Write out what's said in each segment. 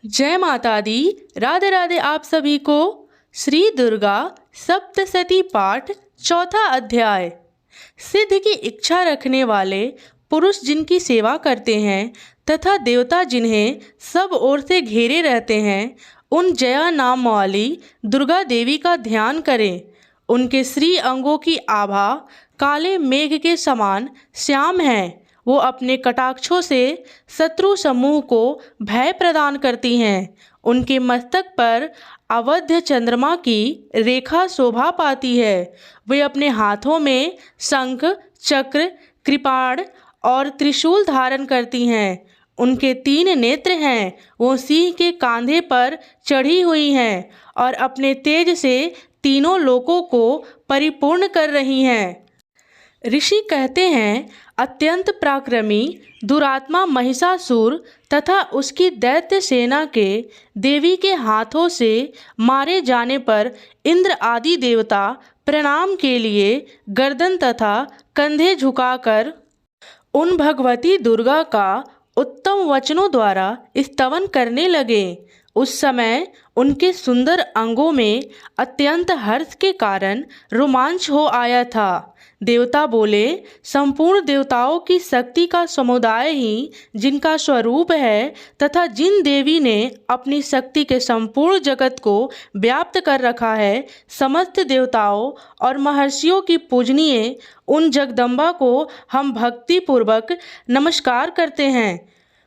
जय माता दी। राधे राधे आप सभी को। श्री दुर्गा सप्तशती पाठ चौथा अध्याय। सिद्ध की इच्छा रखने वाले पुरुष जिनकी सेवा करते हैं तथा देवता जिन्हें सब ओर से घेरे रहते हैं, उन जया नाम वाली दुर्गा देवी का ध्यान करें। उनके श्री अंगों की आभा काले मेघ के समान श्याम है। वो अपने कटाक्षों से शत्रु समूह को भय प्रदान करती हैं। उनके मस्तक पर अवध्य चंद्रमा की रेखा शोभा पाती है। वे अपने हाथों में शंख, चक्र, कृपाण और त्रिशूल धारण करती हैं। उनके 3 नेत्र हैं। वो सिंह के कांधे पर चढ़ी हुई हैं और अपने तेज से तीनों लोकों को परिपूर्ण कर रही हैं। ऋषि कहते हैं, अत्यंत पराक्रमी दुरात्मा महिषासुर तथा उसकी दैत्य सेना के देवी के हाथों से मारे जाने पर इंद्र आदि देवता प्रणाम के लिए गर्दन तथा कंधे झुकाकर उन भगवती दुर्गा का उत्तम वचनों द्वारा स्तवन करने लगे। उस समय उनके सुंदर अंगों में अत्यंत हर्ष के कारण रोमांच हो आया था। देवता बोले, संपूर्ण देवताओं की शक्ति का समुदाय ही जिनका स्वरूप है तथा जिन देवी ने अपनी शक्ति के संपूर्ण जगत को व्याप्त कर रखा है, समस्त देवताओं और महर्षियों की पूजनीय उन जगदम्बा को हम भक्ति पूर्वक नमस्कार करते हैं।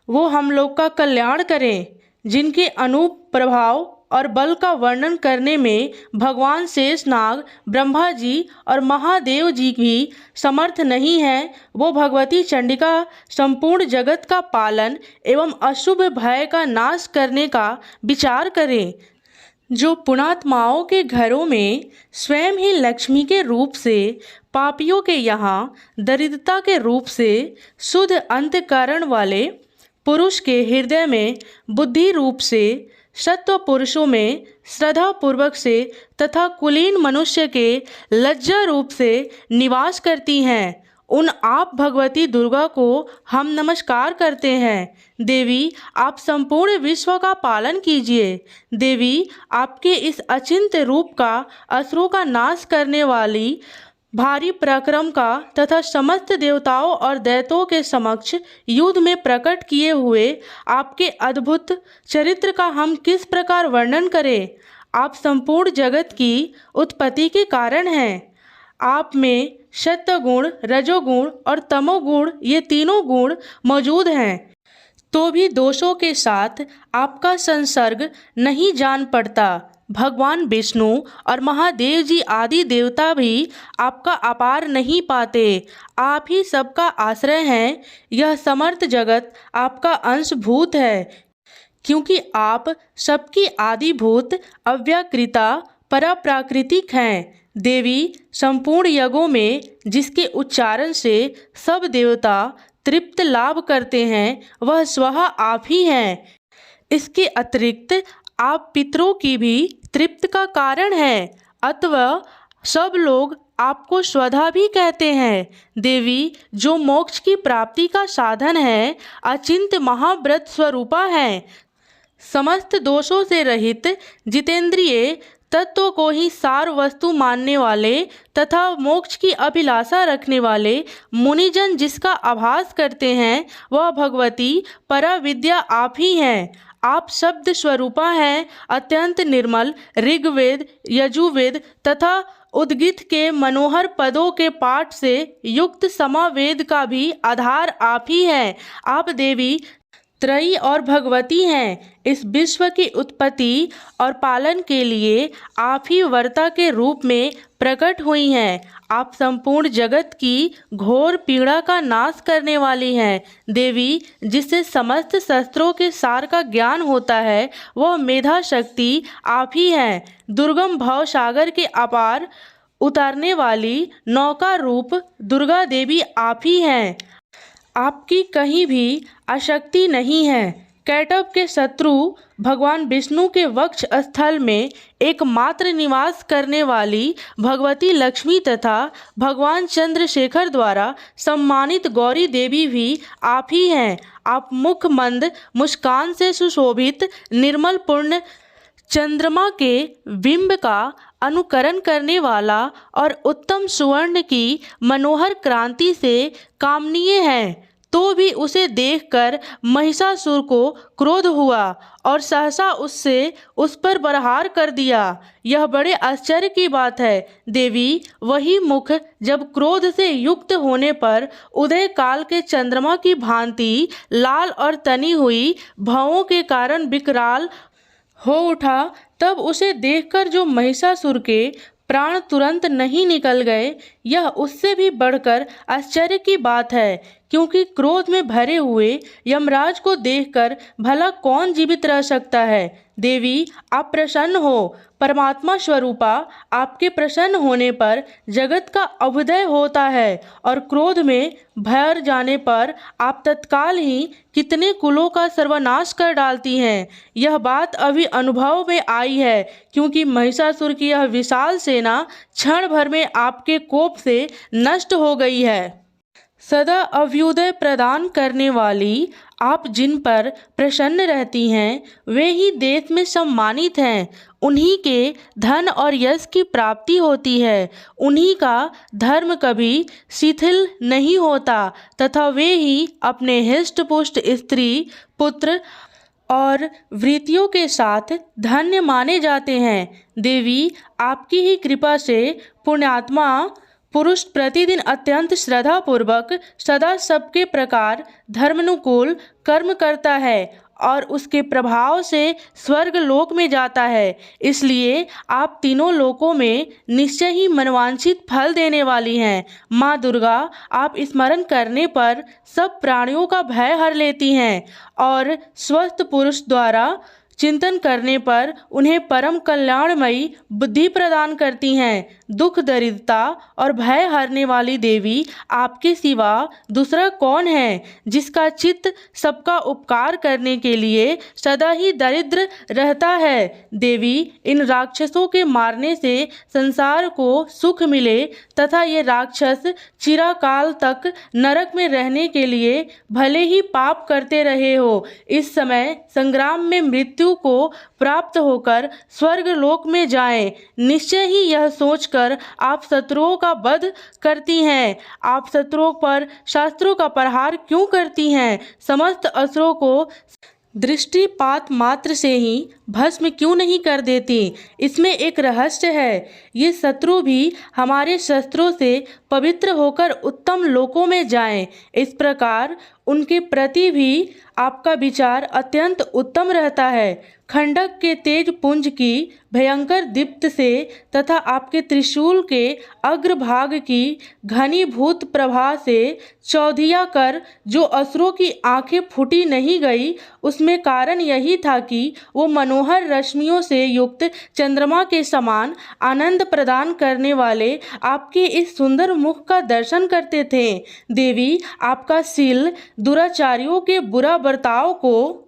वो हम लोग का कल्याण करें। जिनके अनूप प्रभाव और बल का वर्णन करने में भगवान शेषनाग, ब्रह्मा जी और महादेव जी भी समर्थ नहीं हैं, वो भगवती चंडिका संपूर्ण जगत का पालन एवं अशुभ भय का नाश करने का विचार करें। जो पुणात्माओं के घरों में स्वयं ही लक्ष्मी के रूप से, पापियों के यहाँ दरिद्रता के रूप से शुद्ध अंतःकरण वाले पुरुष के हृदय में बुद्धि रूप से, सत्व पुरुषों में श्रद्धा पूर्वक से तथा कुलीन मनुष्य के लज्जा रूप से निवास करती हैं, उन आप भगवती दुर्गा को हम नमस्कार करते हैं। देवी, आप संपूर्ण विश्व का पालन कीजिए। देवी, आपके इस अचिंत्य रूप का असुरों का नाश करने वाली भारी पराक्रम का तथा समस्त देवताओं और दैत्यों के समक्ष युद्ध में प्रकट किए हुए आपके अद्भुत चरित्र का हम किस प्रकार वर्णन करें। आप संपूर्ण जगत की उत्पत्ति के कारण हैं। आप में सत्वगुण, रजोगुण और तमोगुण, ये तीनों गुण मौजूद हैं, तो भी दोषों के साथ आपका संसर्ग नहीं जान पड़ता। भगवान विष्णु और महादेव जी आदि देवता भी आपका अपार नहीं पाते। आप ही सबका आश्रय हैं। यह समर्थ जगत आपका अंशभूत है, क्योंकि आप सबकी आदिभूत अव्याकृता पराप्राकृतिक हैं। देवी, संपूर्ण यज्ञों में जिसके उच्चारण से सब देवता तृप्त लाभ करते हैं, वह स्वतः आप ही हैं। इसके अतिरिक्त आप पितरों की भी तृप्त का कारण है, अतः सब लोग आपको स्वधा भी कहते हैं। देवी, जो मोक्ष की प्राप्ति का साधन है, अचिंत्य महाव्रत स्वरूपा है। समस्त दोषों से रहित जितेंद्रिय तत्व को ही सार वस्तु मानने वाले तथा मोक्ष की अभिलाषा रखने वाले मुनिजन जिसका आभास करते हैं, वह भगवती पराविद्या आप ही हैं। आप शब्द स्वरूपा हैं। अत्यंत निर्मल ऋग्वेद, यजुर्वेद तथा उद्गीत के मनोहर पदों के पाठ से युक्त समावेद का भी आधार आप ही हैं। आप देवी त्रयी और भगवती हैं। इस विश्व की उत्पत्ति और पालन के लिए आप ही वर्ता के रूप में प्रकट हुई हैं। आप संपूर्ण जगत की घोर पीड़ा का नाश करने वाली हैं। देवी, जिससे समस्त शस्त्रों के सार का ज्ञान होता है, वह मेधा शक्ति आप ही हैं। दुर्गम भव सागर के अपार उतारने वाली नौका रूप दुर्गा देवी आप ही हैं। आपकी कहीं भी आसक्ति नहीं है। कैटव के शत्रु भगवान विष्णु के वक्ष स्थल में एकमात्र निवास करने वाली भगवती लक्ष्मी तथा भगवान चंद्रशेखर द्वारा सम्मानित गौरी देवी भी आप ही हैं। आप मुख मंद मुस्कान से सुशोभित निर्मल पूर्ण चंद्रमा के बिंब का अनुकरण करने वाला और उत्तम सुवर्ण की मनोहर क्रांति से कामनीय है। तो भी उसे देखकर महिषासुर को क्रोध हुआ और सहसा उससे उस पर प्रहार कर दिया। यह बड़े आश्चर्य की बात है देवी। वही मुख जब क्रोध से युक्त होने पर उदय काल के चंद्रमा की भांति लाल और तनी हुई भवों के कारण विकराल हो उठा, तब उसे देखकर जो महिषासुर के प्राण तुरंत नहीं निकल गए, यह उससे भी बढ़कर आश्चर्य की बात है, क्योंकि क्रोध में भरे हुए यमराज को देखकर भला कौन जीवित रह सकता है। देवी, आप प्रसन्न हो। परमात्मा स्वरूपा, आपके प्रसन्न होने पर जगत का अभ्युदय होता है और क्रोध में भर जाने पर आप तत्काल ही कितने कुलों का सर्वनाश कर डालती हैं। यह बात अभी अनुभव में आई है, क्योंकि महिषासुर की यह विशाल सेना क्षण भर में आपके कोप से नष्ट हो गई है। सदा अभ्युदय प्रदान करने वाली आप जिन पर प्रसन्न रहती हैं, वे ही देश में सम्मानित हैं। उन्हीं के धन और यश की प्राप्ति होती है। उन्हीं का धर्म कभी शिथिल नहीं होता तथा वे ही अपने हृष्ट पुष्ट स्त्री पुत्र और वृत्तियों के साथ धन्य माने जाते हैं। देवी, आपकी ही कृपा से पुण्यात्मा पुरुष प्रतिदिन अत्यंत श्रद्धा पूर्वक सदा सबके प्रकार धर्मानुकूल कर्म करता है और उसके प्रभाव से स्वर्ग लोक में जाता है। इसलिए आप तीनों लोकों में निश्चय ही मनवांछित फल देने वाली हैं। माँ दुर्गा, आप स्मरण करने पर सब प्राणियों का भय हर लेती हैं और स्वस्थ पुरुष द्वारा चिंतन करने पर उन्हें परम कल्याणमयी बुद्धि प्रदान करती हैं। दुख दरिद्रता और भय हरने वाली देवी, आपके सिवा दूसरा कौन है जिसका चित्त सबका उपकार करने के लिए सदा ही दरिद्र रहता है। देवी, इन राक्षसों के मारने से संसार को सुख मिले तथा ये राक्षस चिरकाल तक नरक में रहने के लिए भले ही पाप करते रहे हो, इस समय संग्राम में मृत्यु को प्राप्त होकर स्वर्ग लोक में जाएं। निश्चय ही यह सोचकर आप शत्रुओं का वध करती हैं। आप शत्रुओं पर शास्त्रों का प्रहार क्यों करती हैं? समस्त असुरों को दृष्टिपात मात्र से ही भस्म क्यों नहीं कर देती? इसमें एक रहस्य है। ये शत्रु भी हमारे शस्त्रों से पवित्र होकर उत्तम लोकों में जाएं। इस प्रकार उनके प्रति भी आपका विचार अत्यंत उत्तम रहता है। खंडक के तेज पुंज की भयंकर दीप्त से तथा आपके त्रिशूल के अग्रभाग की घनीभूत प्रभा से चौधिया कर जो असुरों की आंखें फूटी नहीं गई, उसमें कारण यही था कि वो मनोहर रश्मियों से युक्त चंद्रमा के समान आनंद प्रदान करने वाले आपके इस सुंदर मुख का दर्शन करते थे। देवी, आपका शील दुराचारियों के बुरा बर्ताव को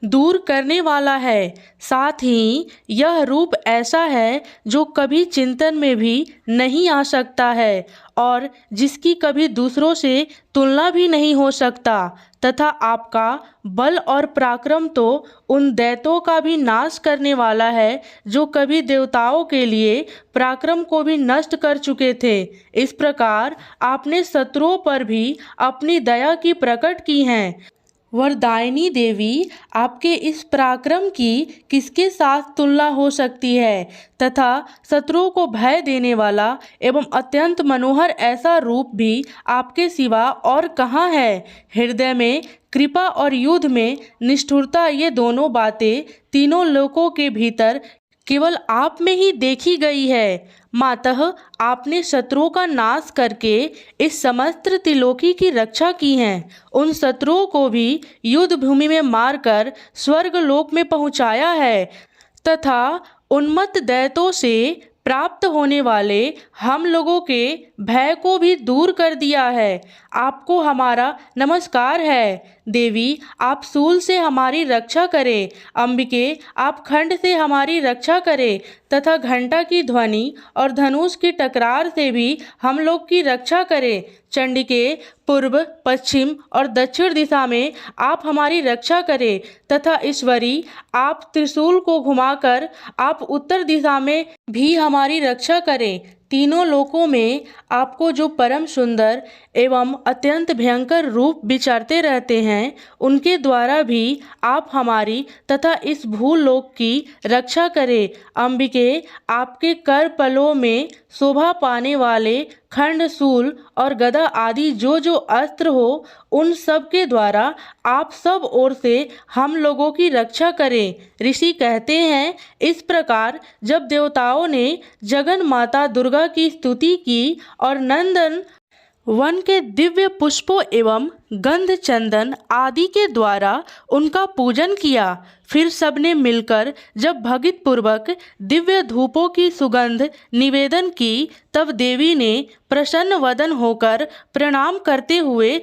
दूर करने वाला है। साथ ही यह रूप ऐसा है जो कभी चिंतन में भी नहीं आ सकता है और जिसकी कभी दूसरों से तुलना भी नहीं हो सकता, तथा आपका बल और पराक्रम तो उन दैत्यों का भी नाश करने वाला है जो कभी देवताओं के लिए पराक्रम को भी नष्ट कर चुके थे। इस प्रकार आपने शत्रुओं पर भी अपनी दया की प्रकट की है। वरदायिनी देवी, आपके इस पराक्रम की किसके साथ तुलना हो सकती है? तथा शत्रुओं को भय देने वाला एवं अत्यंत मनोहर ऐसा रूप भी आपके सिवा और कहाँ है? हृदय में कृपा और युद्ध में निष्ठुरता, ये दोनों बातें तीनों लोकों के भीतर केवल आप में ही देखी गई है। मातः आपने शत्रुओं का नाश करके इस समस्त त्रिलोकी की रक्षा की है। उन शत्रुओं को भी युद्ध भूमि में मारकर स्वर्ग लोक में पहुंचाया है तथा उन्मत्त दैत्यों से प्राप्त होने वाले हम लोगों के भय को भी दूर कर दिया है। आपको हमारा नमस्कार है। देवी आप शूल से हमारी रक्षा करें, अंबिके आप खंड से हमारी रक्षा करें तथा घंटा की ध्वनि और धनुष की टकरार से भी हम लोग की रक्षा करें। चंडिके पूर्व, पश्चिम और दक्षिण दिशा में आप हमारी रक्षा करें तथा ईश्वरी आप त्रिशूल को घुमाकर आप उत्तर दिशा में भी हमारी रक्षा करें। तीनों लोकों में आपको जो परम सुंदर एवं अत्यंत भयंकर रूप विचरते रहते हैं, उनके द्वारा भी आप हमारी तथा इस भूलोक की रक्षा करें। अंबिके आपके कर पलों में शोभा पाने वाले खंड, शूल और गदा आदि जो जो अस्त्र हो, उन सब के द्वारा आप सब ओर से हम लोगों की रक्षा करें। ऋषि कहते हैं, इस प्रकार जब देवताओं ने जगन माता दुर्गा की स्तुति की और नंदन वन के दिव्य पुष्पों एवं गंध, चंदन आदि के द्वारा उनका पूजन किया, फिर सबने मिलकर जब भक्ति पूर्वक दिव्य धूपों की सुगंध निवेदन की, तब देवी ने प्रसन्न वदन होकर प्रणाम करते हुए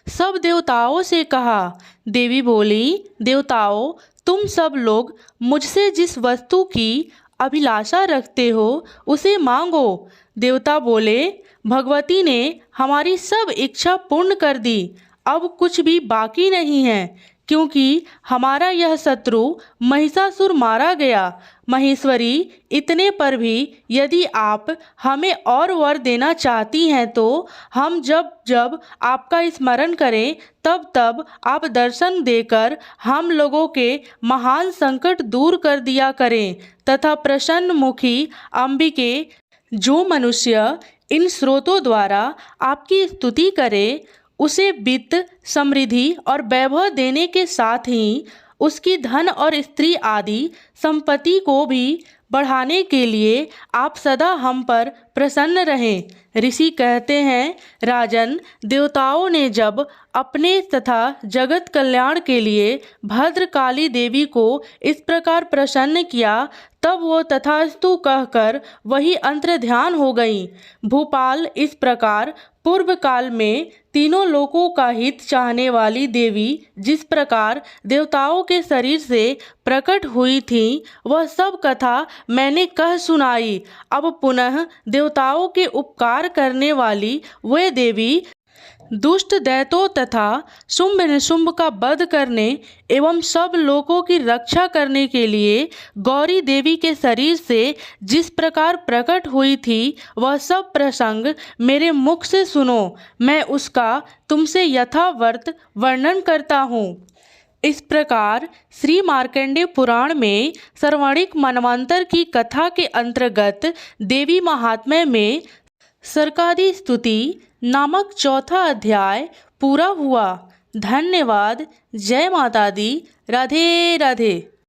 सब देवताओं से कहा। देवी बोली, देवताओं, तुम सब लोग मुझसे जिस वस्तु की अभिलाषा रखते हो उसे मांगो। देवता बोले, भगवती ने हमारी सब इच्छा पूर्ण कर दी, अब कुछ भी बाकी नहीं है, क्योंकि हमारा यह शत्रु महिषासुर मारा गया। महेश्वरी, इतने पर भी यदि आप हमें और वर देना चाहती हैं तो हम जब जब आपका स्मरण करें तब तब आप दर्शन देकर हम लोगों के महान संकट दूर कर दिया करें तथा प्रसन्न मुखी अंबिके, जो मनुष्य इन स्रोतों द्वारा आपकी स्तुति करे, उसे वित्त, समृद्धि और वैभव देने के साथ ही उसकी धन और स्त्री आदि संपत्ति को भी बढ़ाने के लिए आप सदा हम पर प्रसन्न रहें। ऋषि कहते हैं, राजन, देवताओं ने जब अपने तथा जगत कल्याण के लिए भद्रकाली देवी को इस प्रकार प्रसन्न किया, तब वो तथास्तु कहकर वही अंतर ध्यान हो गई। भूपाल इस प्रकार पूर्व काल में तीनों लोकों का हित चाहने वाली देवी जिस प्रकार देवताओं के शरीर से प्रकट हुई थी, वह सब कथा मैंने कह सुनाई। अब पुनः देवताओं के उपकार करने वाली वे देवी दुष्ट दैत्यों तथा शुंभ निशुंभ का वध करने एवं सब लोगों की रक्षा करने के लिए गौरी देवी के शरीर से जिस प्रकार प्रकट हुई थी, वह सब प्रसंग मेरे मुख से सुनो, मैं उसका तुमसे यथावर्त वर्णन करता हूँ। इस प्रकार श्री मार्कंडेय पुराण में सर्वणिक मनवंतर की कथा के अंतर्गत देवी महात्म्य में सरकादि स्तुति नामक चौथा अध्याय पूरा हुआ। धन्यवाद। जय माता दी। राधे राधे।